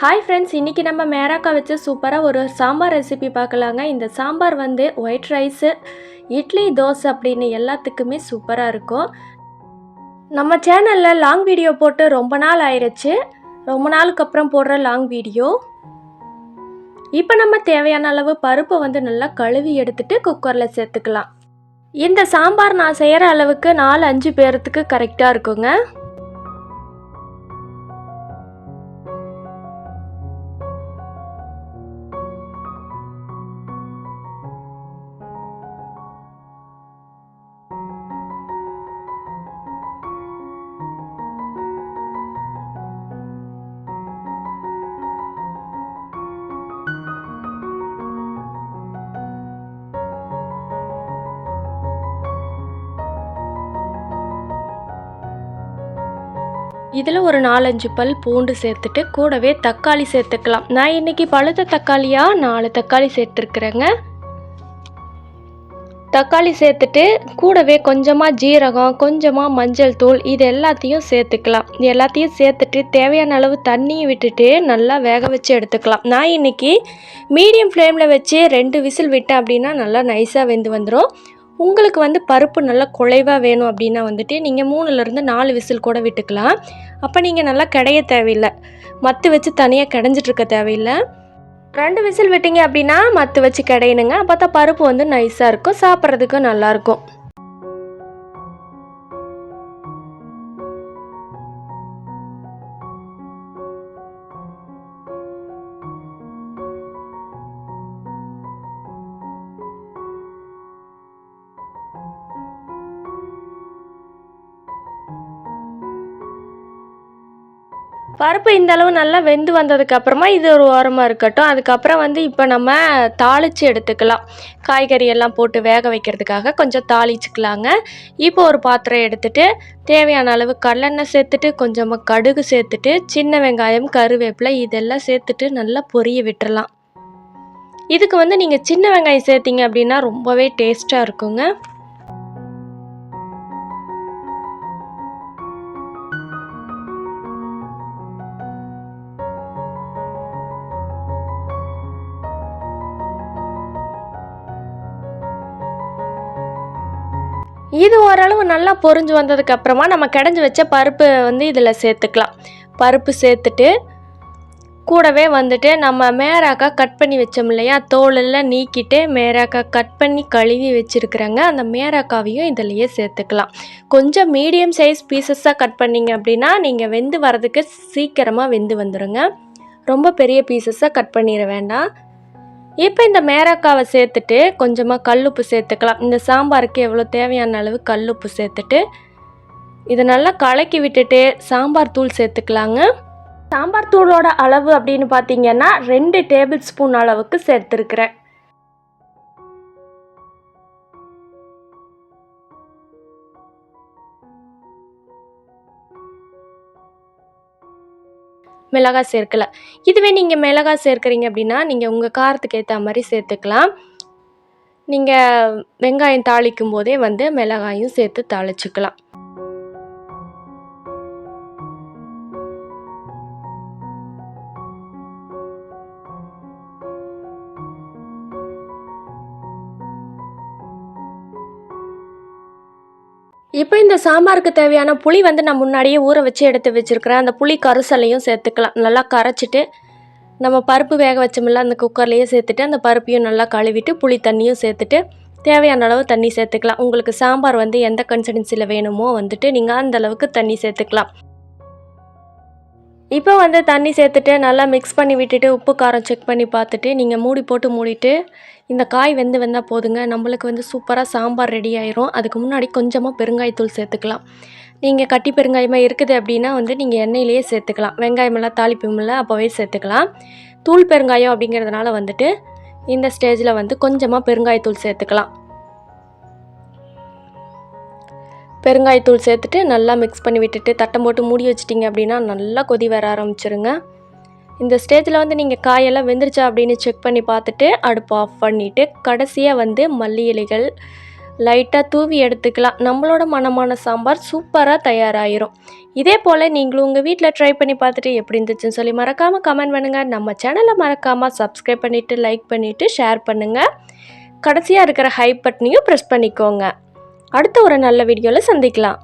Hi friends, இன்றைக்கி நம்ம மேராக்காய் வச்சு சூப்பராக ஒரு சாம்பார் ரெசிபி பார்க்கலாங்க. இந்த சாம்பார் வந்து ஒயிட் ரைஸு, இட்லி, தோசை அப்படின்னு எல்லாத்துக்குமே சூப்பராக இருக்கும். நம்ம சேனலில் லாங் வீடியோ போட்டு ரொம்ப நாள் ஆயிடுச்சு. ரொம்ப நாளுக்கு அப்புறம் போடுற லாங் வீடியோ. இப்போ நம்ம தேவையான அளவு பருப்பை வந்து நல்லா கழுவி எடுத்துகிட்டு குக்கரில் சேர்த்துக்கலாம். இந்த சாம்பார் நான் செய்கிற அளவுக்கு 4-5 பேர்த்துக்கு கரெக்டாக இருக்குங்க. இதில் ஒரு 4-5 பல் பூண்டு சேர்த்துட்டு கூடவே தக்காளி சேர்த்துக்கலாம். நான் இன்றைக்கி பழுத்த தக்காளியாக 4 தக்காளி சேர்த்துருக்குறேங்க. தக்காளி சேர்த்துட்டு கூடவே கொஞ்சமாக ஜீரகம், கொஞ்சமாக மஞ்சள் தூள், இது எல்லாத்தையும் சேர்த்துக்கலாம். இது எல்லாத்தையும் சேர்த்துட்டு தேவையான அளவு தண்ணியை விட்டுட்டு நல்லா வேக வச்சு எடுத்துக்கலாம். நான் இன்றைக்கி மீடியம் ஃப்ளேமில் வச்சு 2 விசில் விட்டேன் அப்படின்னா நல்லா நைஸாக வெந்து வந்துடும். உங்களுக்கு வந்து பருப்பு நல்லா குழைவாக வேணும் அப்படின்னா வந்துட்டு நீங்கள் 3லேருந்து 4 விசில் கூட விட்டுக்கலாம். அப்போ நீங்கள் நல்லா கிடைய தேவையில்லை, மத்து வச்சு தனியாக கிடைஞ்சிட்ருக்க தேவையில்லை. 2 விசில் விட்டீங்க அப்படின்னா மத்து வச்சு கிடையணுங்க. அப்போ தான் பருப்பு வந்து நைஸாக இருக்கும், சாப்பிட்றதுக்கும் நல்லாயிருக்கும். பருப்பு இந்த அளவு நல்லா வெந்து வந்ததுக்கப்புறமா இது ஒரு ஓரமாக இருக்கட்டும். அதுக்கப்புறம் வந்து இப்போ நம்ம தாளித்து எடுத்துக்கலாம். காய்கறி எல்லாம் போட்டு வேக வைக்கிறதுக்காக கொஞ்சம் தாளிச்சுக்கலாங்க. இப்போ ஒரு பாத்திரம் எடுத்துகிட்டு தேவையான அளவு கடலெண்ணெய் சேர்த்துட்டு கொஞ்சமாக கடுகு சேர்த்துட்டு சின்ன வெங்காயம், கருவேப்பிலை இதெல்லாம் சேர்த்துட்டு நல்லா பொரிய விட்டுறலாம். இதுக்கு வந்து நீங்கள் சின்ன வெங்காயம் சேர்த்திங்க அப்படின்னா ரொம்பவே டேஸ்ட்டாக இருக்குங்க. இது ஓரளவு நல்லா பொரிஞ்சு வந்ததுக்கப்புறமா நம்ம கடைஞ்சி வச்ச பருப்பு வந்து இதில் சேர்த்துக்கலாம். பருப்பு சேர்த்துட்டு கூடவே வந்துட்டு நம்ம மேராக்காய் கட் பண்ணி வச்சோம் இல்லையா, தோலெல்லாம் நீக்கிட்டு மேராக்காய் கட் பண்ணி கழுவி வச்சுருக்குறேங்க. அந்த மேராக்காவையும் இதிலையே சேர்த்துக்கலாம். கொஞ்சம் மீடியம் சைஸ் பீசஸாக கட் பண்ணிங்க அப்படின்னா நீங்கள் வெந்து வரதுக்கு சீக்கிரமாக வெந்து வந்துடுங்க. ரொம்ப பெரிய பீசஸாக கட் பண்ணிட வேண்டாம். இப்போ இந்த மேராக்காவை சேர்த்துட்டு கொஞ்சமாக கல்லுப்பு சேர்த்துக்கலாம். இந்த சாம்பாருக்கு எவ்வளோ தேவையான அளவு கல்லுப்பு சேர்த்துட்டு இதை நல்லா கலக்கி விட்டுட்டு சாம்பார் தூள் சேர்த்துக்கலாங்க. சாம்பார் தூளோட அளவு அப்படின்னு பார்த்தீங்கன்னா 2 டேபிள் ஸ்பூன் அளவுக்கு சேர்த்துருக்குறேன். மிளகாய் சேர்க்கலை. இதுவே நீங்கள் மிளகாய் சேர்க்குறீங்க அப்படின்னா நீங்கள் உங்கள் காரத்துக்கு ஏற்ற மாதிரி சேர்த்துக்கலாம். நீங்கள் வெங்காயம் தாளிக்கும் போதே வந்து மிளகாயும் சேர்த்து தாளிச்சுக்கலாம். இப்போ இந்த சாம்பாருக்கு தேவையான புளி வந்து நான் முன்னாடியே ஊற வச்சு எடுத்து வச்சுருக்கிறேன். அந்த புளி கரைசலையும் சேர்த்துக்கலாம். நல்லா கரைச்சிட்டு நம்ம பருப்பு வேக வச்சோம்ல அந்த குக்கர்லேயே சேர்த்துட்டு அந்த பருப்பையும் நல்லா கழுவிட்டு புளி தண்ணியும் சேர்த்துட்டு தேவையான அளவு தண்ணி சேர்த்துக்கலாம். உங்களுக்கு சாம்பார் வந்து எந்த கன்சிஸ்டன்சியில் வேணுமோ வந்துட்டு நீங்கள் அந்த அளவுக்கு தண்ணி சேர்த்துக்கலாம். இப்போ வந்து தண்ணி சேர்த்துட்டு நல்லா மிக்ஸ் பண்ணி விட்டுட்டு உப்பு காரம் செக் பண்ணி பார்த்துட்டு நீங்கள் மூடி போட்டு மூடிட்டு இந்த காய் வெந்து வந்தால் போதுங்க. நம்மளுக்கு வந்து சூப்பராக சாம்பார் ரெடி ஆயிரும். அதுக்கு முன்னாடி கொஞ்சமாக பெருங்காயத்தூள் சேர்த்துக்கலாம். நீங்கள் கட்டி பெருங்காயமாக இருக்குது அப்படின்னா வந்து நீங்கள் எண்ணெயிலேயே சேர்த்துக்கலாம். வெங்காயமெல்லாம் தாளிப்புமில்ல அப்போவே சேர்த்துக்கலாம். தூள் பெருங்காயம் அப்படிங்கிறதுனால வந்துட்டு இந்த ஸ்டேஜில் வந்து கொஞ்சமாக பெருங்காயத்தூள் சேர்த்துக்கலாம். பெருங்காயத்தூள் சேர்த்துட்டு நல்லா மிக்ஸ் பண்ணி விட்டுட்டு தட்டம் போட்டு மூடி வச்சிட்டிங்க அப்படின்னா நல்லா கொதி வர ஆரம்பிச்சிருங்க. இந்த ஸ்டேஜில் வந்து நீங்கள் காயெல்லாம் வெந்துருச்சா அப்படின்னு செக் பண்ணி பார்த்துட்டு அடுப்பு ஆஃப் பண்ணிவிட்டு கடைசியாக வந்து மல்லி இலைகள், லைட்டாக தூவி எடுத்துக்கலாம். நம்மளோட மணமான சாம்பார் சூப்பராக தயாராகிரும். இதே போல் நீங்களும் உங்கள் வீட்டில் ட்ரை பண்ணி பார்த்துட்டு எப்படி இருந்துச்சுன்னு சொல்லி மறக்காமல் கமெண்ட் பண்ணுங்கள். நம்ம சேனலை மறக்காமல் சப்ஸ்கிரைப் பண்ணிவிட்டு லைக் பண்ணிவிட்டு ஷேர் பண்ணுங்கள். கடைசியாக இருக்கிற ஹை பட்டனையும் ப்ரெஸ் பண்ணிக்கோங்க. அடுத்த ஒரு நல்ல வீடியோவில் சந்திக்கலாம்.